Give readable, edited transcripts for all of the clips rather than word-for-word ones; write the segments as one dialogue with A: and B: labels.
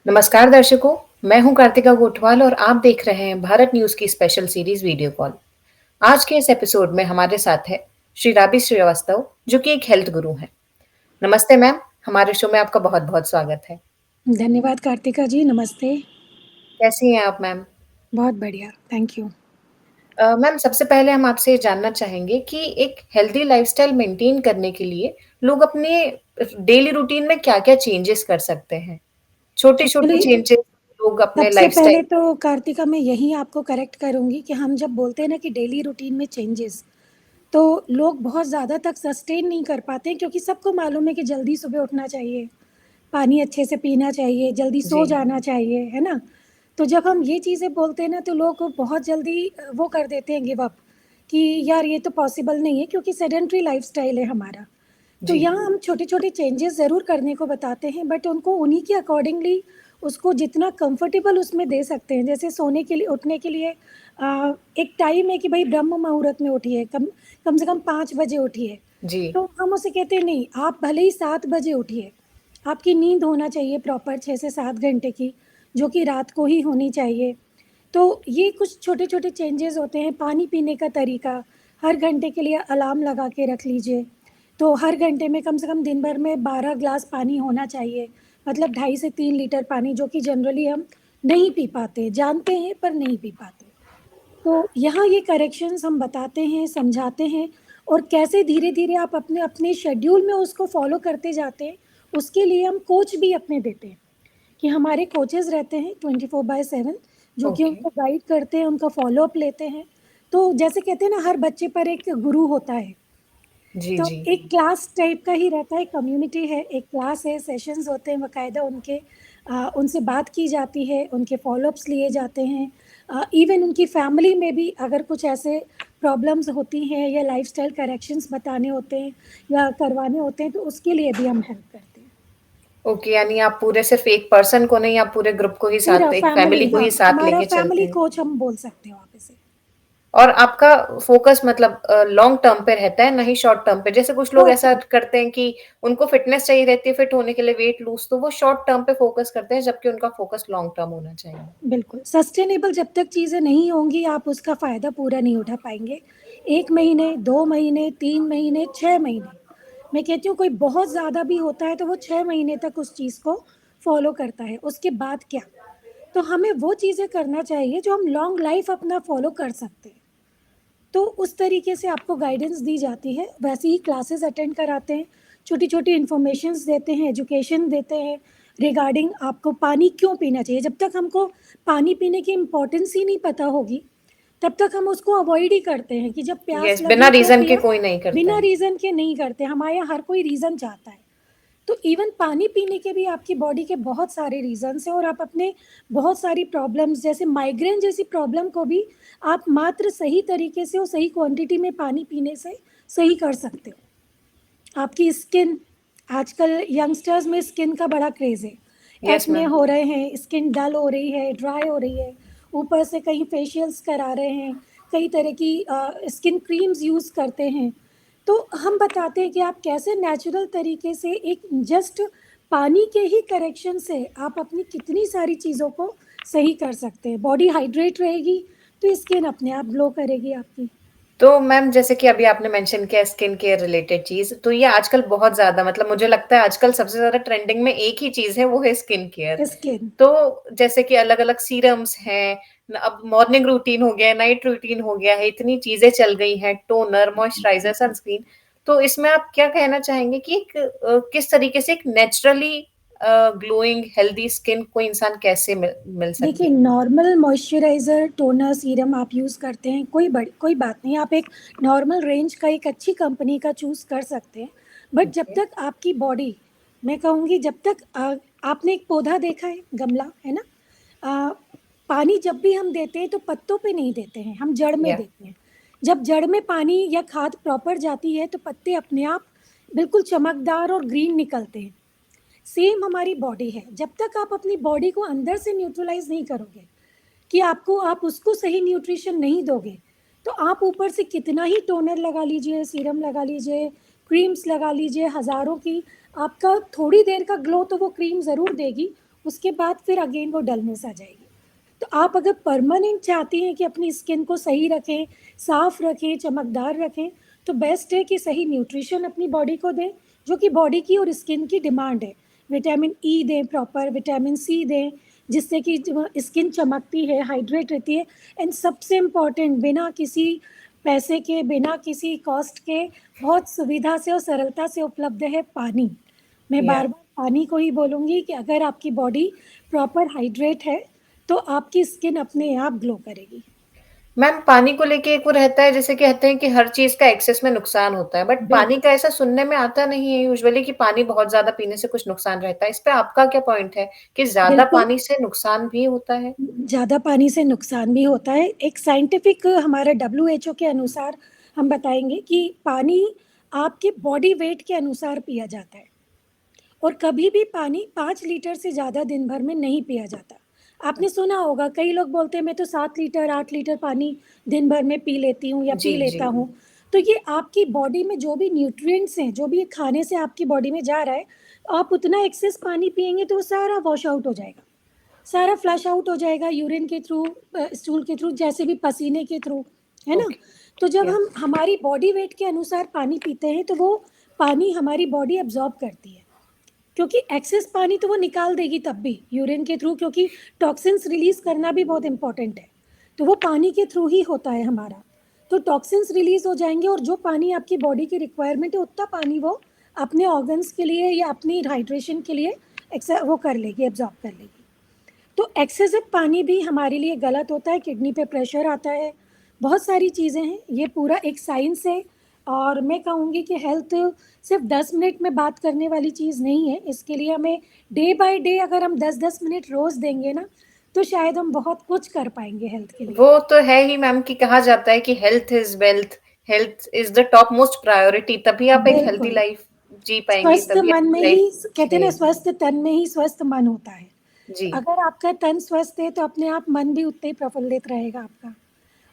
A: नमस्कार दर्शकों, मैं हूं कार्तिका गोठवाल और आप देख रहे हैं भारत न्यूज की स्पेशल सीरीज वीडियो कॉल। आज के इस एपिसोड में हमारे साथ है श्री राबी श्रीवास्तव, जो कि एक हेल्थ गुरु हैं। नमस्ते मैम, हमारे शो में आपका बहुत बहुत स्वागत है।
B: धन्यवाद कार्तिका जी, नमस्ते।
A: कैसी हैं आप मैम?
B: बहुत बढ़िया, थैंक यू।
A: मैम, सबसे पहले हम आपसे ये जानना चाहेंगे कि एक हेल्दी लाइफस्टाइल मेंटेन करने के लिए लोग अपने डेली रूटीन में क्या-क्या चेंजेस कर सकते हैं? छोटे-छोटे
B: एक्चुअली
A: चेंजेस लोग अपने
B: सबसे पहले
A: लाइफस्टाइल।
B: तो कार्तिका मैं यहीं आपको करेक्ट करूँगी कि हम जब बोलते हैं ना कि डेली रूटीन में चेंजेस, तो लोग बहुत ज़्यादा तक सस्टेन नहीं कर पाते हैं क्योंकि सबको मालूम है कि जल्दी सुबह उठना चाहिए, पानी अच्छे से पीना चाहिए, जल्दी
A: जी।
B: सो जाना चाहिए, है ना? तो जब हम ये चीज़ें बोलते हैं ना तो लोग बहुत जल्दी वो कर देते हैं गिव अप कि यार ये तो पॉसिबल नहीं है क्योंकि सेडेंटरी लाइफ़स्टाइल है हमारा। तो
A: जी।
B: यहाँ हम छोटे-छोटे चेंजेस ज़रूर करने को बताते हैं बट उनको उन्हीं के अकॉर्डिंगली उसको जितना कंफर्टेबल उसमें दे सकते हैं। जैसे सोने के लिए उठने के लिए एक टाइम है कि भई ब्रह्म मुहूर्त में उठिए, कम कम से कम 5 बजे उठिए।
A: जी।
B: तो हम उसे कहते हैं नहीं, आप भले ही 7 बजे उठिए, आपकी नींद होना चाहिए प्रॉपर 6 से 7 घंटे की, जो कि रात को ही होनी चाहिए। तो ये कुछ छोटे-छोटे चेंजेस होते हैं। पानी पीने का तरीका, हर घंटे के लिए अलार्म लगा के रख लीजिए। तो हर घंटे में कम से कम दिन भर में 12 ग्लास पानी होना चाहिए, मतलब 2.5 से 3 लीटर पानी, जो कि जनरली हम नहीं पी पाते, जानते हैं पर नहीं पी पाते। तो यहाँ ये करेक्शंस हम बताते हैं, समझाते हैं और कैसे धीरे-धीरे आप अपने अपने शेड्यूल में उसको फ़ॉलो करते जाते हैं, उसके लिए हम कोच भी अपने देते हैं। कि हमारे कोचेज़ रहते हैं 24/7 जो कि
A: ओके।
B: उनको गाइड करते हैं, उनका फ़ॉलो-अप लेते हैं। तो जैसे कहते हैं ना हर बच्चे पर एक गुरु होता है,
A: जी,
B: तो
A: जी।
B: एक क्लास टाइप का ही रहता है, कम्युनिटी है, एक क्लास है, सेशंस होते हैं बाकायदा उनके, उनसे बात की जाती है, उनके फ़ॉलो-अप्स लिए जाते हैं। इवन उनकी फैमिली में भी अगर कुछ ऐसे प्रॉब्लम्स होती हैं या लाइफ़स्टाइल करेक्शंस बताने होते हैं या करवाने होते हैं, तो उसके लिए भी हम हेल्प करते हैं।
A: ओके, यानी आप पूरे सिर्फ़ एक पर्सन को नहीं, आप पूरे ग्रुप को ही
B: पूरा
A: साथ, एक फैमिली
B: फैमिली,
A: को
B: हाँ,
A: ही साथ
B: हमारा
A: लेके चलते
B: फैमिली
A: हैं।
B: कोच हम बोल सकते हो आप इसे।
A: और आपका फ़ोकस मतलब लॉन्ग टर्म पे रहता है, ना ही शॉर्ट टर्म पे। जैसे कुछ लोग
B: शॉर्ट
A: ऐसा
B: टर्म,
A: करते हैं कि उनको फ़िटनेस चाहिए रहती है, फिट होने के लिए वेट लूज़, तो वो शॉर्ट टर्म पे फ़ोकस करते हैं, जबकि उनका फ़ोकस लॉन्ग टर्म होना चाहिए।
B: बिल्कुल। सस्टेनेबल जब तक चीज़ें नहीं होंगी, आप उसका फ़ायदा पूरा नहीं उठा पाएँगे। 1 महीने, 2 महीने, 3 महीने, 6 महीने, मैं कहती हूँ कोई बहुत ज़्यादा भी होता है, तो वो 6 महीने तक उस चीज़ को फ़ॉलो करता है। उसके बाद क्या? तो हमें वो चीज़ें करना चाहिए, जो हम लॉन्ग लाइफ़ अपना फ़ॉलो कर सकते हैं। तो उस तरीके से आपको गाइडेंस दी जाती है, वैसे ही क्लासेस अटेंड कराते हैं, छोटी-छोटी इन्फॉर्मेशंस देते हैं, एजुकेशन देते हैं रिगार्डिंग आपको पानी क्यों पीना चाहिए। जब तक हमको पानी पीने की इम्पोर्टेंस ही नहीं पता होगी, तब तक हम उसको अवॉइड ही करते हैं कि जब प्यास
A: येस, बिना
B: लगी तो
A: रीज़न के
B: पिया,
A: कोई नहीं करता
B: बिना
A: है।
B: रीज़न के नहीं करते। हमारे यहाँ हर कोई रीज़न चाहता है। तो इवन पानी पीने के भी आपकी बॉडी के बहुत सारे रीज़न्स हैं और आप अपने बहुत सारी प्रॉब्लम्स जैसे माइग्रेन जैसी प्रॉब्लम को भी आप मात्र सही तरीके से और सही क्वांटिटी में पानी पीने से सही कर सकते हो। आपकी स्किन, आजकल यंगस्टर्स में स्किन का बड़ा क्रेज़ है।
A: Yes
B: acne
A: ma'am.
B: हो रहे हैं, स्किन डल हो रही है, ड्राई हो रही है, ऊपर से कहीं फेशियल्स करा रहे हैं, कई तरह की स्किन क्रीम्स यूज़ करते हैं। तो हम बताते हैं कि आप कैसे नेचुरल तरीके से एक जस्ट पानी के ही करेक्शन से आप अपनी कितनी सारी चीज़ों को सही कर सकते हैं। बॉडी हाइड्रेट रहेगी, तो स्किन अपने आप ग्लो करेगी आपकी।
A: तो मैम, जैसे कि अभी आपने मेंशन किया स्किन केयर रिलेटेड चीज़, तो ये आजकल बहुत ज़्यादा, मतलब मुझे लगता है आजकल सबसे ज़्यादा ट्रेंडिंग में एक ही चीज़ है, वो है स्किन केयर।
B: स्किन
A: तो जैसे कि अलग-अलग सीरम्स हैं, अब मॉर्निंग रूटीन हो गया है, नाइट रूटीन हो गया है, इतनी चीज़ें चल गई हैं, टोनर, मॉइस्चराइज़र, सनस्क्रीन। तो इसमें आप क्या कहना चाहेंगे कि एक किस तरीके से एक नेचुरली ग्लोइंग हेल्दी स्किन को इंसान कैसे मिल मिल
B: देखिए,
A: सकती है?
B: नॉर्मल मॉइस्चराइज़र, टोनर, सीरम आप यूज़ करते हैं, कोई बात नहीं, आप एक नॉर्मल रेंज का एक अच्छी कंपनी का चूज़ कर सकते हैं। बट जब
A: ओके।
B: तक आपकी बॉडी, मैं कहूँगी जब तक आपने एक पौधा देखा है, गमला, है ना? अ, पानी जब भी हम देते हैं तो पत्तों पे नहीं देते हैं, हम जड़ में
A: या
B: देते हैं। जब जड़ में पानी या खाद प्रॉपर जाती है तो पत्ते अपने आप बिल्कुल चमकदार और ग्रीन निकलते हैं। सेम हमारी बॉडी है, जब तक आप अपनी बॉडी को अंदर से न्यूट्रलाइज़ नहीं करोगे, कि आप उसको सही न्यूट्रिशन नहीं दोगे, तो आप ऊपर से कितना ही टोनर लगा लीजिए, सीरम लगा लीजिए, क्रीम्स लगा लीजिए हज़ारों की, आपका थोड़ी देर का ग्लो तो वो क्रीम ज़रूर देगी, उसके बाद फिर अगेन वो डलनेस आ जाएगी। तो आप अगर परमानेंट चाहती हैं कि अपनी स्किन को सही रखें, साफ रखें, चमकदार रखें, तो बेस्ट है कि सही न्यूट्रिशन अपनी बॉडी को दें, जो कि बॉडी की और स्किन की डिमांड है। विटामिन ई दें प्रॉपर, विटामिन सी दें, जिससे कि स्किन चमकती है, हाइड्रेट रहती है। एंड सबसे इम्पॉर्टेंट, बिना किसी पैसे के, बिना किसी कॉस्ट के, बहुत सुविधा से और सरलता से उपलब्ध है पानी। मैं
A: या
B: बार बार पानी को ही बोलूँगी कि अगर आपकी बॉडी प्रॉपर हाइड्रेट है तो आपकी स्किन अपने आप ग्लो करेगी।
A: मैम पानी को लेके एक वो रहता है, जैसे कहते हैं कि हर चीज का एक्सेस में नुकसान होता है, बट पानी
B: बिल्कुल।
A: का ऐसा सुनने में आता नहीं है यूजुअली कि पानी बहुत ज्यादा पीने से कुछ नुकसान रहता है। इस पे आपका क्या पॉइंट है कि ज्यादा
B: बिल्कुल,
A: पानी से नुकसान भी होता है?
B: ज़्यादा पानी से नुकसान भी होता है। एक साइंटिफिक हमारा डब्ल्यूएचओ के अनुसार हम बताएँगे कि पानी आपके बॉडी वेट के अनुसार पिया जाता है, और कभी भी पानी 5 लीटर से ज़्यादा दिन भर में नहीं पिया जाता। आपने सुना होगा, कई लोग बोलते हैं मैं तो 7 लीटर 8 लीटर पानी दिन भर में पी लेती हूँ या
A: जी
B: पी
A: जी।
B: लेता हूँ। तो ये आपकी बॉडी में जो भी न्यूट्रिएंट्स हैं, जो भी खाने से आपकी बॉडी में जा रहा है, आप उतना एक्सेस पानी पिएँगे तो वो सारा वॉश आउट हो जाएगा। सारा फ्लश आउट हो जाएगा यूरिन के थ्रू, स्टूल के थ्रू, जैसे भी पसीने के थ्रू, है ना?
A: ओके।
B: तो जब
A: या
B: हम हमारी बॉडी वेट के अनुसार पानी पीते हैं तो वो पानी हमारी बॉडी एब्जॉर्ब करती है, क्योंकि एक्सेस पानी तो वो निकाल देगी तब भी यूरिन के थ्रू, क्योंकि टॉक्सिन्स रिलीज करना भी बहुत इंपॉर्टेंट है। तो वो पानी के थ्रू ही होता है हमारा। तो टॉक्सिन्स रिलीज हो जाएंगे और जो पानी आपकी बॉडी की रिक्वायरमेंट है उतना पानी वो अपने ऑर्गन्स के लिए या अपनी हाइड्रेशन के लिए वो कर लेगी, एब्जॉर्ब कर लेगी। तो एक्सेसिव पानी भी हमारे लिए गलत होता है, किडनी पे प्रेशर आता है, बहुत सारी चीज़ें हैं, ये पूरा एक साइंस है। और मैं कहूँगी कि हेल्थ सिर्फ 10 मिनट में बात करने वाली चीज़ नहीं है, इसके लिए हमें डे बाय डे अगर हम 10-10 मिनट रोज़ देंगे ना, तो शायद हम बहुत कुछ कर पाएंगे हेल्थ के लिए।
A: वो तो है ही मैम कि कहा जाता है कि health is wealth, health is the top most priority, तभी आप एक हेल्थी
B: बिल्कुल।
A: लाइफ जी पाएंगी,
B: स्वस्थ
A: तभी
B: मन
A: आपकी
B: में
A: लाइफ
B: ही, कहते हैं
A: अच्छी
B: ना,
A: रहेगी।
B: स्वस्थ तन में ही स्वस्थ मन होता है।
A: जी।
B: अगर आपका तन स्वस्थ है तो अपने आप मन भी उतना ही प्रफुल्लित रहेगा आपका।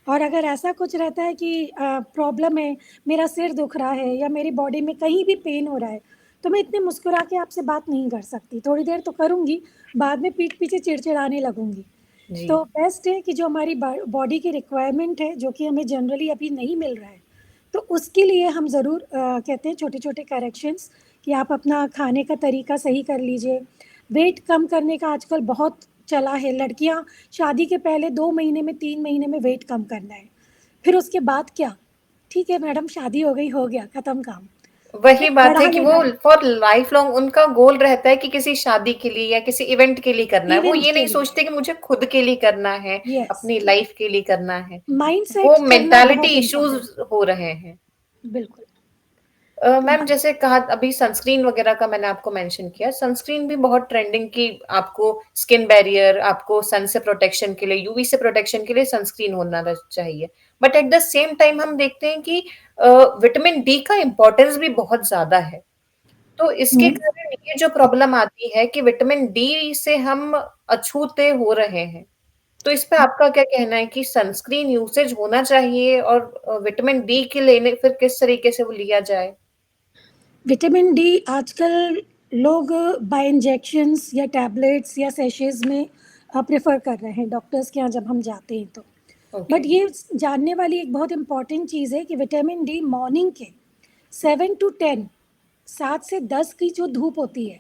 B: और अगर ऐसा कुछ रहता है कि प्रॉब्लम है, मेरा सिर दुख रहा है या मेरी बॉडी में कहीं भी पेन हो रहा है, तो मैं इतने मुस्कुरा के आपसे बात नहीं कर सकती, थोड़ी देर तो करूँगी, बाद में पीठ पीछे चिड़चिड़ाने लगूंगी।
A: जी।
B: तो बेस्ट है कि जो हमारी बॉडी की रिक्वायरमेंट है, जो कि हमें जनरली अभी नहीं मिल रहा है, तो उसके लिए हम ज़रूर कहते हैं छोटे छोटे करेक्शंस, कि आप अपना खाने का तरीका सही कर लीजिए। वेट कम करने का आजकल बहुत चला है, लड़कियां शादी के पहले 2 महीने में, 3 महीने में वेट कम करना है, फिर उसके बाद क्या, ठीक है मैडम शादी हो गई, हो गया खत्म काम,
A: वही
B: फिर
A: बात है
B: बढ़ा
A: कि वो
B: लेना है
A: फॉर लाइफ लॉन्ग उनका गोल रहता है कि किसी शादी के लिए या किसी इवेंट के लिए करना है। वो
B: इवेंट
A: ये
B: के
A: नहीं
B: लिए।
A: सोचते कि मुझे खुद के लिए करना है,
B: यस।
A: अपनी लाइफ के लिए करना है।
B: माइंड
A: वो
B: सेट करना
A: मेंटालिटी
B: बहुत
A: इश्यूज
B: इम्पोर्टेंट।
A: हो रहे हैं।
B: बिल्कुल। तो
A: मैम जैसे कहा अभी सनस्क्रीन वगैरह का मैंने आपको मेंशन किया, सनस्क्रीन भी बहुत ट्रेंडिंग की, आपको स्किन बैरियर, आपको सन से प्रोटेक्शन के लिए, यूवी से प्रोटेक्शन के लिए सनस्क्रीन होना चाहिए। But at the same time हम देखते हैं कि विटामिन डी का इम्पोर्टेंस भी बहुत ज्यादा है। तो इसके
B: हम्म,
A: कारण ये जो प्रॉब्लम आती है कि विटामिन डी से हम अछूते हो रहे हैं। तो इस पे आपका क्या कहना है कि सनस्क्रीन यूसेज होना चाहिए, और विटामिन डी के लेने फिर किस तरीके से वो लिया जाए?
B: विटामिन डी आजकल लोग बाय इंजेक्शंस या टैबलेट्स या सैशेज में प्रेफर कर रहे हैं डॉक्टर्स के यहाँ जब हम जाते हैं तो।
A: ओके।
B: बट ये जानने वाली एक बहुत इंपॉर्टेंट चीज़ है कि विटामिन डी मॉर्निंग के 7 to 10, 7 से 10 की जो धूप होती है,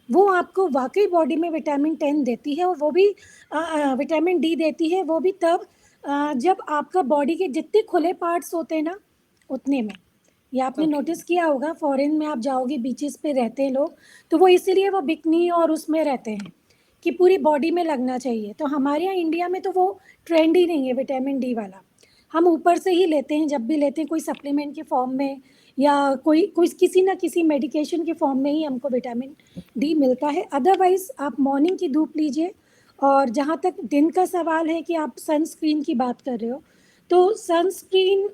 B: वो आपको वाकई बॉडी में विटामिन 10 देती है, और वो भी विटामिन डी देती है, वो भी तब जब आपका बॉडी के जितने खुले पार्ट्स होते हैं ना, उतने में। ये आपने
A: ओके।
B: नोटिस किया होगा, फॉरेन में आप जाओगे, बीचेस पे रहते हैं लोग, तो वो इसीलिए वो बिकनी और उसमें रहते हैं कि पूरी बॉडी में लगना चाहिए। तो हमारे यहाँ इंडिया में तो वो ट्रेंड ही नहीं है विटामिन डी वाला। हम ऊपर से ही लेते हैं, जब भी लेते हैं कोई सप्लीमेंट के फॉर्म में या कोई कोई किसी ना किसी मेडिकेशन के फॉर्म में ही हमको विटामिन डी मिलता है। अदरवाइज आप मॉर्निंग की धूप लीजिए। और जहाँ तक दिन का सवाल है कि आप सनस्क्रीन की बात कर रहे हो, तो सनस्क्रीन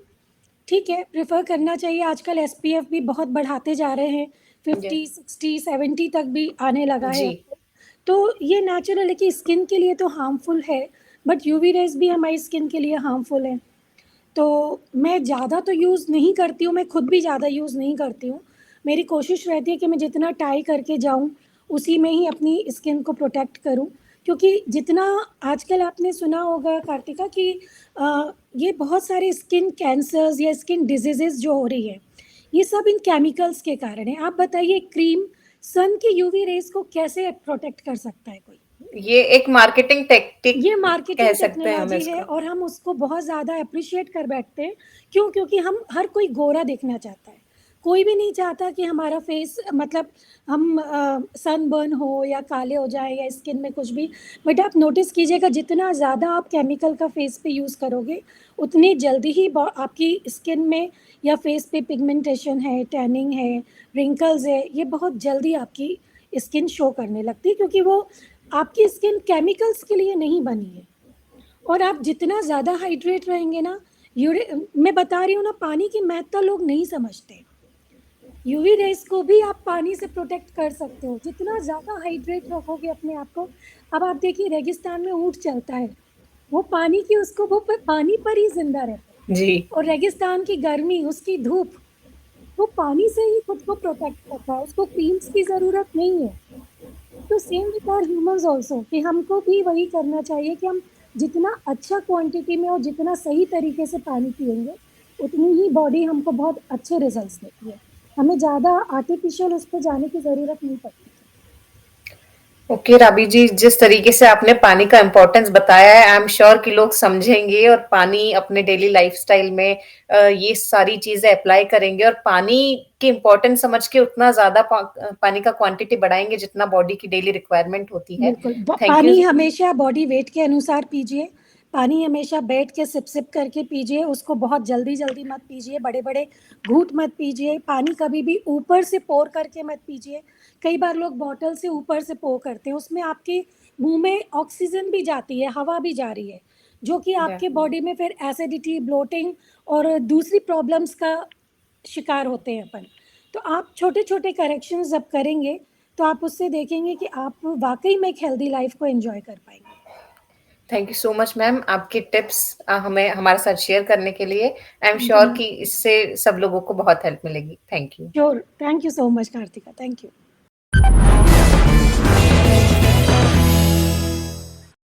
B: ठीक है, प्रेफर करना चाहिए। आजकल एसपीएफ भी बहुत बढ़ाते जा रहे हैं,
A: जी।
B: 50 60 70 तक भी आने लगा है
A: जी।
B: अब तो ये नेचुरल है कि स्किन के लिए तो हार्मफुल है, बट यूवी रेज भी हमारी स्किन के लिए हार्मफुल है। तो मैं ज़्यादा तो यूज़ नहीं करती हूँ, मैं खुद भी ज़्यादा यूज़ नहीं करती हूँ। मेरी कोशिश रहती है कि मैं जितना ट्राई करके जाऊँ उसी में ही अपनी स्किन को प्रोटेक्ट करूँ। क्योंकि जितना आजकल आपने सुना होगा कार्तिका कि ये बहुत सारे स्किन कैंसर्स या स्किन डिजीज़ेज़ जो हो रही है, ये सब इन केमिकल्स के कारण है। आप बताइए क्रीम सन की यूवी रेज़ को कैसे प्रोटेक्ट कर सकता है कोई?
A: ये एक मार्केटिंग टेक्टिक
B: ये
A: कह
B: मार्केटिंग
A: सकते हैं हम
B: टेक्नोलॉजी है
A: इसको।
B: और हम उसको बहुत ज़्यादा एप्रिशिएट कर बैठते हैं। क्यों? क्योंकि हम हर कोई गोरा दिखना चाहता है। कोई भी नहीं चाहता कि हमारा फेस मतलब हम सनबर्न हो या काले हो जाएँ या स्किन में कुछ भी। बट आप नोटिस कीजिएगा जितना ज़्यादा आप केमिकल का फेस पे यूज़ करोगे, उतनी जल्दी ही बॉ आपकी स्किन में या फेस पे पिगमेंटेशन है, टैनिंग है, रिंकल्स है, ये बहुत जल्दी आपकी स्किन शो करने लगती है क्योंकि वो आपकी स्किन केमिकल्स के लिए नहीं बनी है। और आप जितना ज़्यादा हाइड्रेट रहेंगे ना, यूरे मैं बता रही हूँ ना, पानी की महत्ता लोग नहीं समझते। यूवी रेज़ को भी आप पानी से प्रोटेक्ट कर सकते हो, जितना ज़्यादा हाइड्रेट रखोगे अपने आप को। अब आप देखिए रेगिस्तान में ऊँट चलता है, वो पानी की उसको वो प पानी पर ही ज़िंदा रहता है।
A: जी।
B: और रेगिस्तान की गर्मी, उसकी धूप, वो पानी से ही खुद को प्रोटेक्ट करता है, उसको क्रीम्स की ज़रूरत नहीं है। तो same with our humans also कि हमको भी वही करना चाहिए कि हम जितना अच्छा क्वांटिटी में और जितना सही तरीके से पानी पिएँगे, उतनी ही बॉडी हमको बहुत अच्छे रिजल्ट्स देती है। हमें ज़्यादा आर्टिफ़िशियल उस पे जाने की ज़रूरत नहीं पड़ती।
A: ओके राबी जी, जिस तरीके से आपने पानी का इम्पोर्टेंस बताया है, आई एम श्योर कि लोग समझेंगे और पानी अपने डेली लाइफस्टाइल में ये सारी चीजें अप्लाई करेंगे और पानी की इम्पोर्टेंस समझ के उतना ज्यादा पानी का क्वांटिटी बढ़ाएंगे जितना बॉडी की डेली रिक्वायरमेंट होती है।
B: बिल्कुल, ब
A: थैंक यू।
B: पानी हमेशा बॉडी वेट के अनुसार पीजिए। पानी हमेशा बैठ के सिप-सिप करके पीजिए, उसको बहुत जल्दी-जल्दी मत पीजिए, बड़े-बड़े घूँट मत पीजिए। पानी कभी भी ऊपर से पोर करके मत पीजिए। कई बार लोग बॉटल से ऊपर से पोर करते हैं, उसमें आपके मुँह में ऑक्सीजन भी जाती है, हवा भी जा रही है, जो कि आपके बॉडी में फिर एसिडिटी, ब्लोटिंग और दूसरी प्रॉब्लम्स का शिकार होते हैं अपन। तो आप छोटे-छोटे करेक्शंस जब करेंगे, तो आप उससे देखेंगे कि आप वाक़ई में एक हेल्दी लाइफ़ को एन्जॉय कर पाएँगे।
A: Thank you so much ma'am, आपकी टिप्स हमें हमारे साथ शेयर करने के लिए। आई एम
B: जी,
A: श्योर कि इससे सब लोगों को बहुत हेल्प मिलेगी। Thank you.
B: Sure. Thank you so much Karthika, thank you.